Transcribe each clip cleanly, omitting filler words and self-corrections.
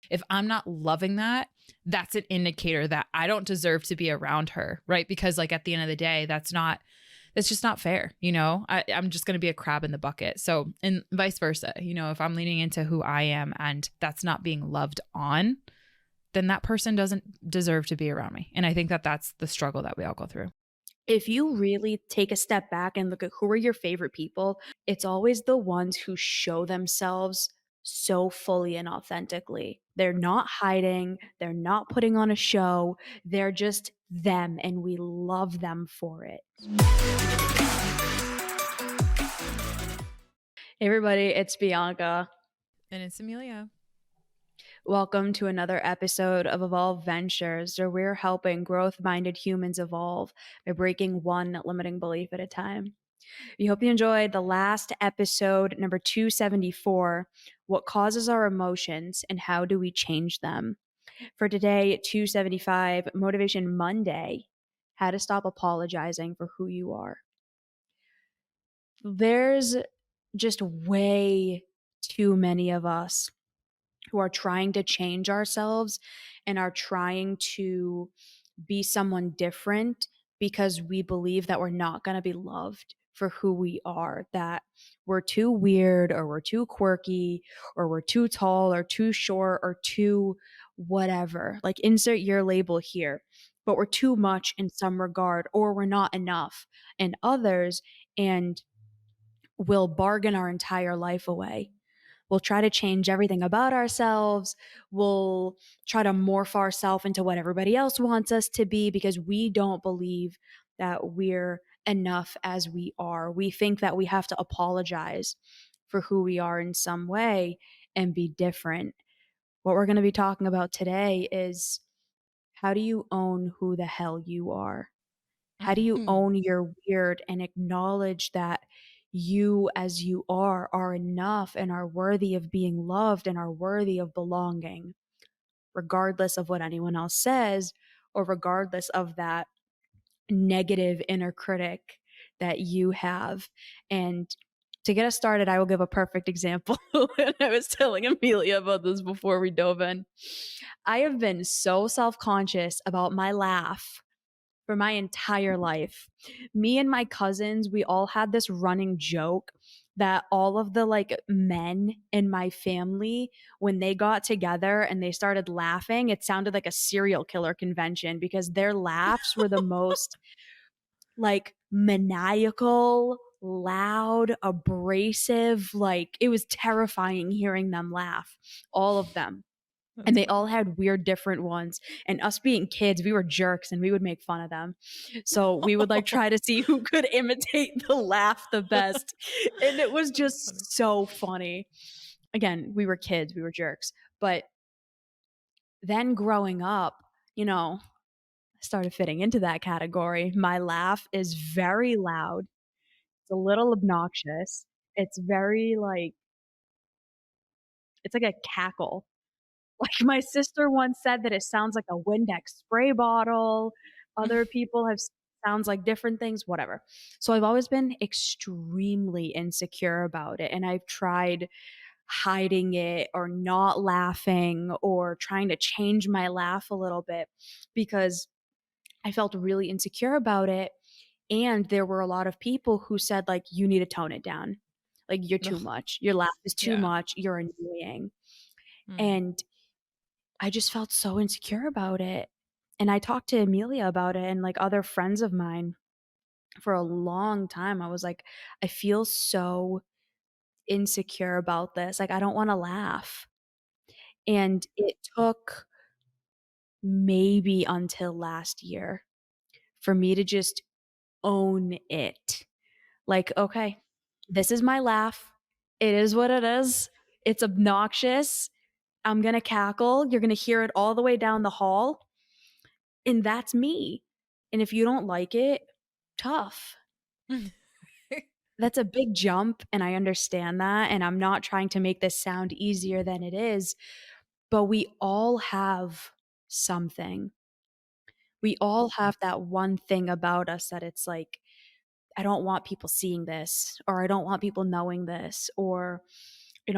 If I'm not loving that, that's an indicator that I don't deserve to be around her, right? Because like at the end of the day, that's just not fair. I'm just going to be a crab in the bucket. So, and vice versa, if I'm leaning into who I am and that's not being loved on, then that person doesn't deserve to be around me. And I think that that's the struggle that we all go through. If you really take a step back and look at who are your favorite people, it's always the ones who show themselves so fully and authentically. They're not hiding, they're not putting on a show, they're just them, and we love them for it. Hey everybody, it's Bianca. And it's Emilia. Welcome to another episode of Evolve Ventures, where we're helping growth-minded humans evolve by breaking one limiting belief at a time. We hope you enjoyed the last episode, number 274, What Causes Our Emotions and How Do We Change Them? For today, 275, Motivation Monday, How to Stop Apologizing for Who You Are. There's just way too many of us who are trying to change ourselves and are trying to be someone different because we believe that we're not going to be loved for who we are, that we're too weird or we're too quirky or we're too tall or too short or too whatever. Like insert your label here, but we're too much in some regard or we're not enough in others, and we'll bargain our entire life away. We'll try to change everything about ourselves. We'll try to morph ourselves into what everybody else wants us to be because we don't believe that we're enough as we are. We think that we have to apologize for who we are in some way and be different. What we're going to be talking about today is, how do you own who the hell you are? How do you own your weird and acknowledge that you as you are enough and are worthy of being loved and are worthy of belonging, regardless of what anyone else says or regardless of that negative inner critic that you have. And to get us started, I will give a perfect example. And I was telling Emilia about this before we dove in. I have been so self-conscious about my laugh for my entire life. Me and my cousins, we all had this running joke that all of the like men in my family, when they got together and they started laughing, it sounded like a serial killer convention because their laughs were the most like maniacal, loud, abrasive. Like it was terrifying hearing them laugh, all of them. And they all had weird different ones. And us being kids, we were jerks and we would make fun of them. So we would like try to see who could imitate the laugh the best. And it was just so funny. Again, we were kids, we were jerks. But then growing up, I started fitting into that category. My laugh is very loud. It's a little obnoxious. It's very it's like a cackle. Like my sister once said that it sounds like a Windex spray bottle. Other people have sounds like different things, whatever. So I've always been extremely insecure about it. And I've tried hiding it or not laughing or trying to change my laugh a little bit because I felt really insecure about it. And there were a lot of people who said, like, you need to tone it down. Like, you're too much. Your laugh is too much. You're annoying. And I just felt so insecure about it. And I talked to Emilia about it and like other friends of mine for a long time. I was like, I feel so insecure about this. Like, I don't want to laugh. And it took maybe until last year for me to just own it. Like, okay, this is my laugh. It is what it is. It's obnoxious. I'm going to cackle. You're going to hear it all the way down the hall. And that's me. And if you don't like it, tough. That's a big jump. And I understand that. And I'm not trying to make this sound easier than it is. But we all have something. We all have that one thing about us that it's like, I don't want people seeing this, or I don't want people knowing this, or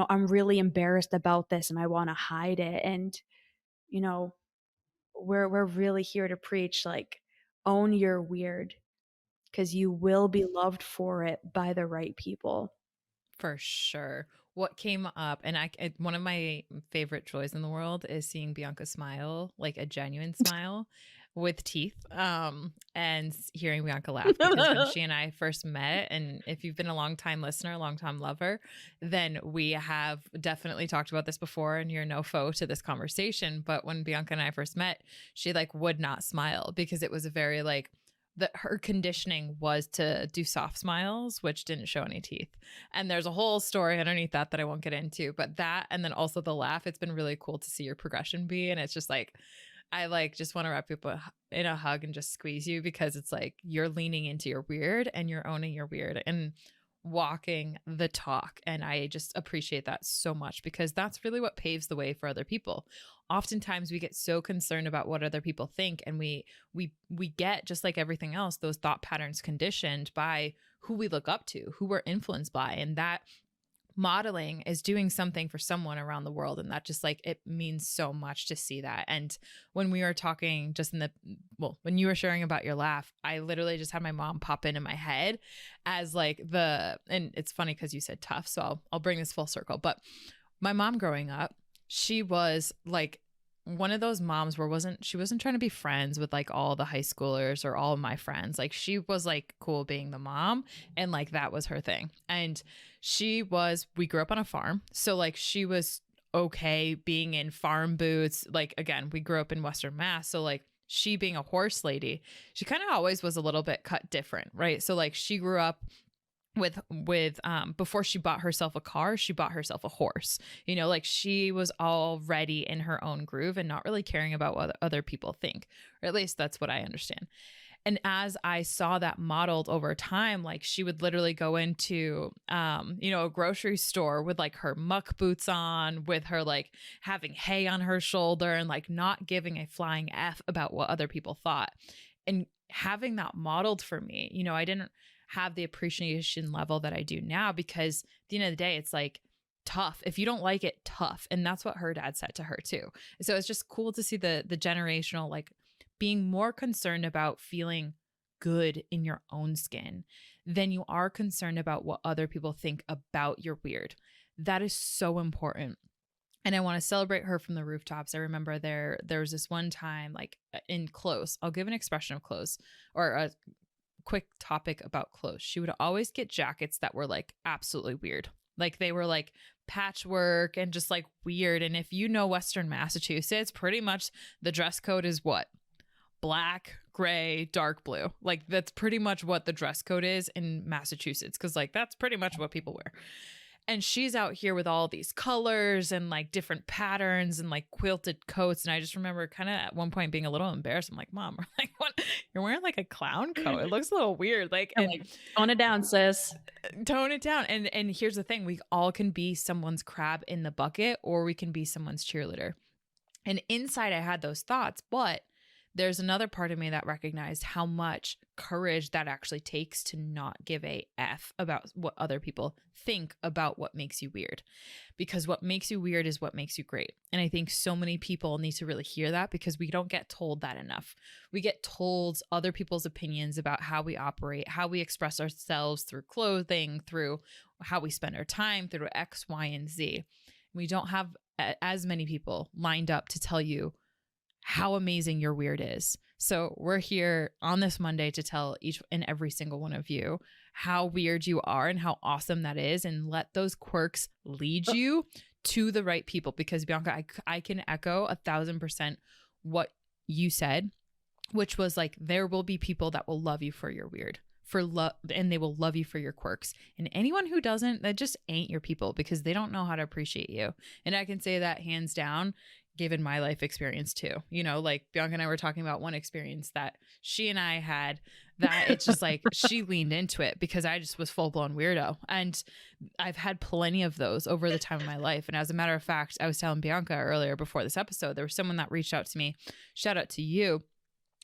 I'm really embarrassed about this and I want to hide it. And, you know, we're really here to preach, like, own your weird, because you will be loved for it by the right people. For sure. What came up, and one of my favorite joys in the world is seeing Bianca smile, like a genuine smile with teeth, and hearing Bianca laugh because when she and I first met, and if you've been a long time listener, long time lover, then we have definitely talked about this before, and you're no foe to this conversation. But when Bianca and I first met, she like would not smile because it was a very like that her conditioning was to do soft smiles, which didn't show any teeth. And there's a whole story underneath that that I won't get into, but that, and then also the laugh, it's been really cool to see your progression be. And it's just like, I like just want to wrap you up in a hug and just squeeze you because it's like you're leaning into your weird and you're owning your weird and walking the talk. And I just appreciate that so much because that's really what paves the way for other people. Oftentimes we get so concerned about what other people think, and we get, just like everything else, those thought patterns conditioned by who we look up to, who we're influenced by, and that modeling is doing something for someone around the world. And that just like, it means so much to see that. And when we were talking just when you were sharing about your laugh, I literally just had my mom pop into my head as like and it's funny because you said tough, so I'll bring this full circle. But my mom growing up, she was like one of those moms where she wasn't trying to be friends with like all the high schoolers or all of my friends. Like she was like cool being the mom, and like that was her thing. And we grew up on a farm, so like she was okay being in farm boots. Like again, we grew up in Western Mass, so like she being a horse lady, she kind of always was a little bit cut different, right? So like she grew up with before she bought herself a car, she bought herself a horse. Like she was already in her own groove and not really caring about what other people think, or at least that's what I understand. And as I saw that modeled over time, like she would literally go into a grocery store with like her muck boots on, with her like having hay on her shoulder, and like not giving a flying F about what other people thought. And having that modeled for me, I didn't have the appreciation level that I do now, because at the end of the day, it's like tough. If you don't like it, tough. And that's what her dad said to her too. So it's just cool to see the generational, like being more concerned about feeling good in your own skin than you are concerned about what other people think about your weird. That is so important. And I want to celebrate her from the rooftops. I remember there was this one time, like in clothes, I'll give an expression of clothes or a quick topic about clothes. She would always get jackets that were like absolutely weird. Like they were like patchwork and just like weird. And if you know Western Massachusetts, pretty much the dress code is what? Black, gray, dark blue. Like that's pretty much what the dress code is in Massachusetts, because like that's pretty much what people wear. And she's out here with all these colors and like different patterns and like quilted coats. And I just remember kind of at one point being a little embarrassed. I'm like, Mom, like, what? You're wearing like a clown coat. It looks a little weird. Like, I'm like, tone it down, sis. Tone it down. And here's the thing. We all can be someone's crab in the bucket, or we can be someone's cheerleader. And inside I had those thoughts, but there's another part of me that recognized how much courage that actually takes to not give a F about what other people think about what makes you weird. Because what makes you weird is what makes you great. And I think so many people need to really hear that, because we don't get told that enough. We get told other people's opinions about how we operate, how we express ourselves through clothing, through how we spend our time, through X, Y, and Z. We don't have as many people lined up to tell you how amazing your weird is. So we're here on this Monday to tell each and every single one of you how weird you are and how awesome that is, and let those quirks lead you to the right people. Because Bianca, I can echo 1,000% what you said, which was like, there will be people that will love you for your weird, and they will love you for your quirks. And anyone who doesn't, that just ain't your people, because they don't know how to appreciate you. And I can say that hands down, given my life experience too. Like Bianca and I were talking about one experience that she and I had, that it's just like she leaned into it because I just was full blown weirdo. And I've had plenty of those over the time of my life. And as a matter of fact, I was telling Bianca earlier before this episode, there was someone that reached out to me, shout out to you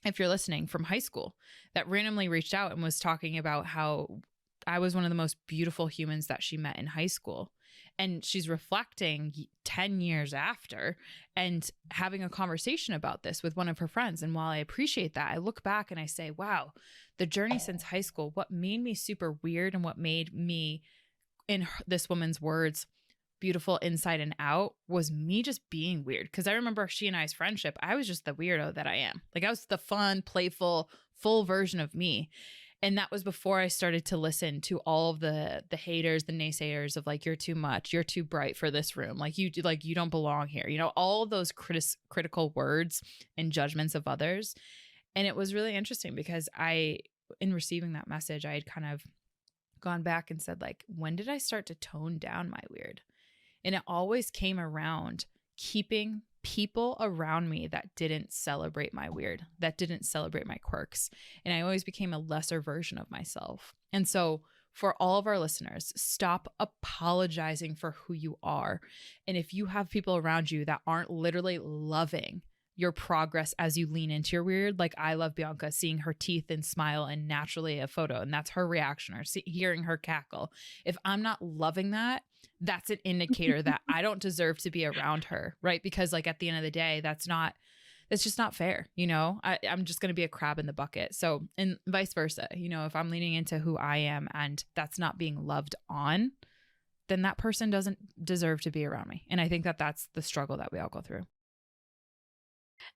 if you're listening, from high school, that randomly reached out and was talking about how I was one of the most beautiful humans that she met in high school. And she's reflecting 10 years after and having a conversation about this with one of her friends. And while I appreciate that, I look back and I say, wow, the journey since high school, what made me super weird and what made me, in this woman's words, beautiful inside and out, was me just being weird. Because I remember she and I's friendship, I was just the weirdo that I am. Like I was the fun, playful, full version of me. And that was before I started to listen to all of the haters, the naysayers of like, you're too much, you're too bright for this room, like you don't belong here, all of those critical words and judgments of others. And it was really interesting because in receiving that message, I had kind of gone back and said, like, when did I start to tone down my weird? And it always came around keeping people around me that didn't celebrate my weird, that didn't celebrate my quirks. And I always became a lesser version of myself. And so for all of our listeners, stop apologizing for who you are. And if you have people around you that aren't literally loving your progress as you lean into your weird, like I love Bianca seeing her teeth and smile and naturally a photo, and that's her reaction, or hearing her cackle. If I'm not loving that, that's an indicator that I don't deserve to be around her, right? Because like at the end of the day, that's just not fair. I'm just going to be a crab in the bucket. So, and vice versa, if I'm leaning into who I am and that's not being loved on, then that person doesn't deserve to be around me. And I think that that's the struggle that we all go through.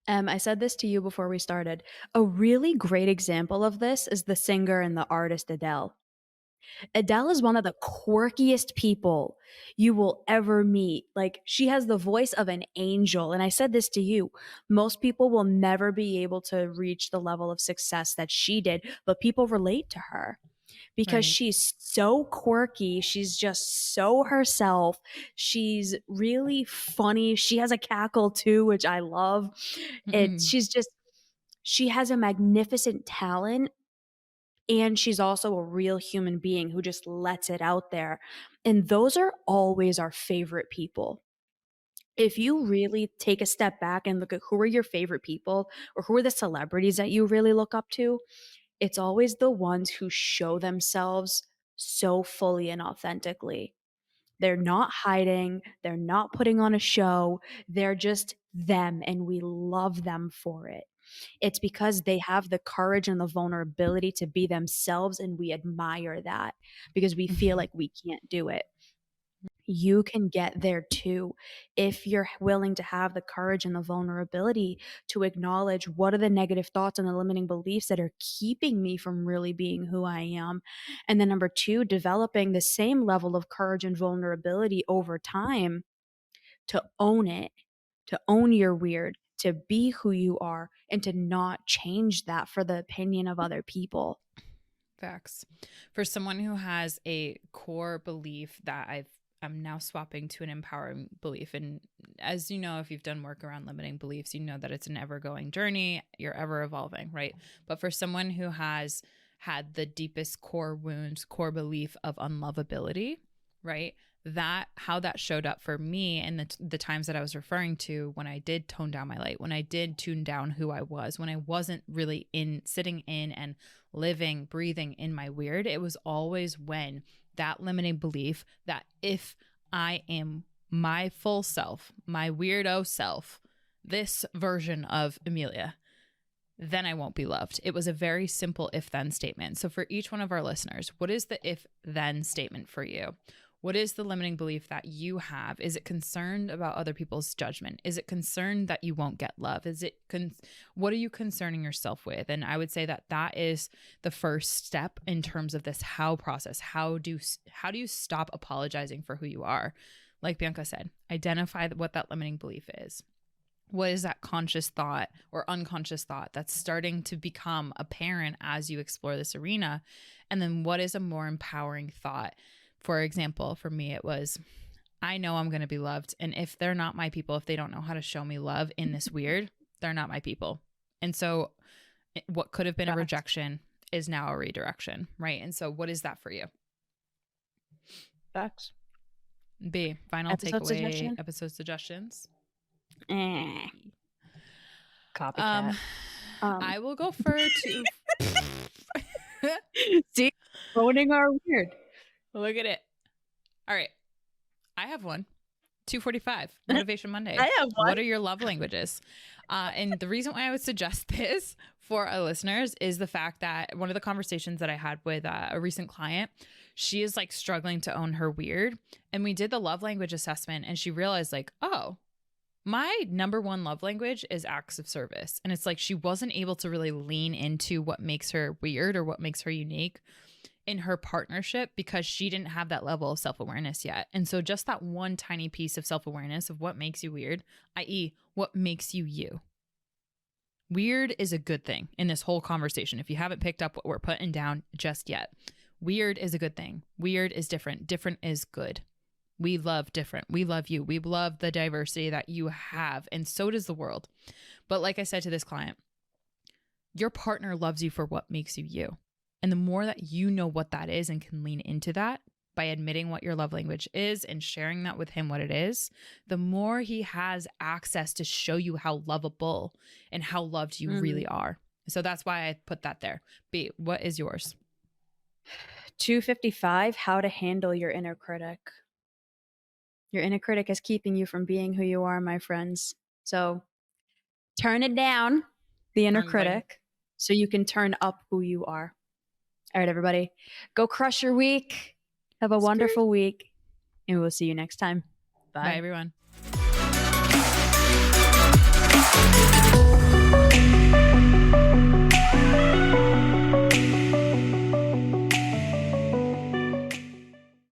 I said this to you before we started. A really great example of this is the singer and the artist Adele. Adele is one of the quirkiest people you will ever meet. Like, she has the voice of an angel. And I said this to you. Most people will never be able to reach the level of success that she did, but people relate to her because Right. she's so quirky. She's just so herself. She's really funny. She has a cackle too, which I love. She has a magnificent talent, and she's also a real human being who just lets it out there. And those are always our favorite people. If you really take a step back and look at who are your favorite people or who are the celebrities that you really look up to, it's always the ones who show themselves so fully and authentically. They're not hiding, they're not putting on a show, they're just them, and we love them for it. It's because they have the courage and the vulnerability to be themselves, and we admire that because we feel like we can't do it. You can get there too if you're willing to have the courage and the vulnerability to acknowledge what are the negative thoughts and the limiting beliefs that are keeping me from really being who I am. And then number two, developing the same level of courage and vulnerability over time to own it, to own your weird, to be who you are, and to not change that for the opinion of other people. Facts. For someone who has a core belief that I'm now swapping to an empowering belief. And as you know, if you've done work around limiting beliefs, you know that it's an ever-going journey. You're ever evolving, right? But for someone who has had the deepest core wounds, core belief of unlovability, right? That how that showed up for me and the times that I was referring to when I did tone down my light, when I did tune down who I was, when I wasn't really sitting in and living, breathing in my weird, it was always when that limiting belief that if I am my full self, my weirdo self, this version of Emilia, then I won't be loved. It was a very simple if-then statement. So for each one of our listeners, what is the if-then statement for you? What is the limiting belief that you have? Is it concerned about other people's judgment? Is it concerned that you won't get love? What are you concerning yourself with? And I would say that that is the first step in terms of this how process. How do you stop apologizing for who you are? Like Bianca said, identify what that limiting belief is. What is that conscious thought or unconscious thought that's starting to become apparent as you explore this arena? And then what is a more empowering thought? For example, for me, it was, I know I'm going to be loved. And if they're not my people, if they don't know how to show me love in this weird, they're not my people. And so what could have been a rejection is now a redirection, right? And so what is that for you? Facts. B, final takeaway, episode suggestions. Copycat. I will go for two. See, owning our weird. Look at it. All right. I have one. 245 Motivation Monday. I have one. What are your love languages? And the reason why I would suggest this for our listeners is the fact that one of the conversations that I had with a recent client, she is like struggling to own her weird. And we did the love language assessment and she realized like, oh, my number one love language is acts of service. And it's like she wasn't able to really lean into what makes her weird or what makes her unique in her partnership because she didn't have that level of self-awareness yet. And so just that one tiny piece of self-awareness of what makes you weird, i.e., what makes you you. Weird is a good thing in this whole conversation. If you haven't picked up what we're putting down just yet, weird is a good thing. Weird is different. Different is good. We love different. We love you. We love the diversity that you have. And so does the world. But like I said to this client, your partner loves you for what makes you you. And the more that you know what that is and can lean into that by admitting what your love language is and sharing that with him what it is, the more he has access to show you how lovable and how loved you really are. So that's why I put that there. B, what is yours? 255, how to handle your inner critic. Your inner critic is keeping you from being who you are, my friends. So turn it down, the inner critic, so you can turn up who you are. All right, everybody, go crush your week. Have a wonderful week, and we'll see you next time. Bye everyone.